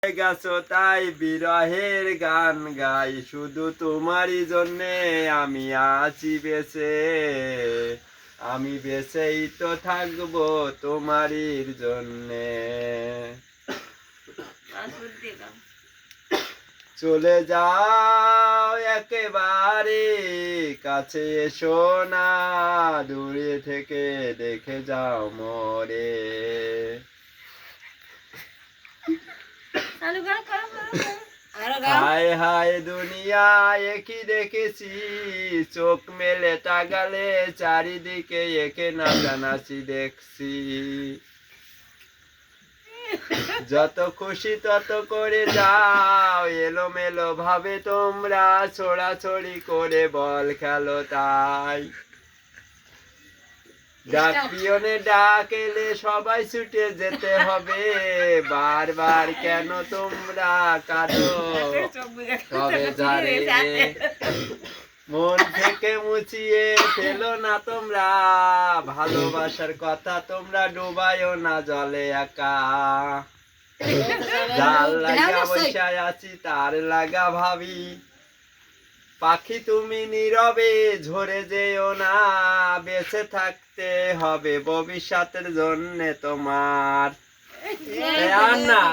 গেছো তাই বিরহের গান গাই, শুধু তোমারই জন্যে আমি আছি বেঁচে। আমি বেঁচেই তো থাকবো তোমারই জন্যে। চলে যাও একেবারে, কাছে এসো না, দূরে থেকে দেখে যাও মোরে। হায় হায় দুনিয়া একই দেখেছি, চোখ মেলে তাকালে চারিদিকে একে নাচানাচি দেখছি। যত খুশি তত করে যাও, এলোমেলো ভাবে তোমরা ছোড়াছড়ি করে বল খেলো তাই। ডাক পিয়নে ডাক এলে সবাই ছুটে যেতে হবে, বারবার কেন তোমরা কাঁদো তবে ঝাড়ে। মন থেকে মুছিয়ে ফেলো না তোমরা, ভালোবাসার কথা তোমরা ডুবাইও না জলে একা। যার লাগা বৈশায় আছি তার লাগা ভাবি, পাখি তুমি নীরবে ঝরে যেও না, বেঁচে থাকতে হবে ভবিষ্যতের জন্যে তোমার। আর না।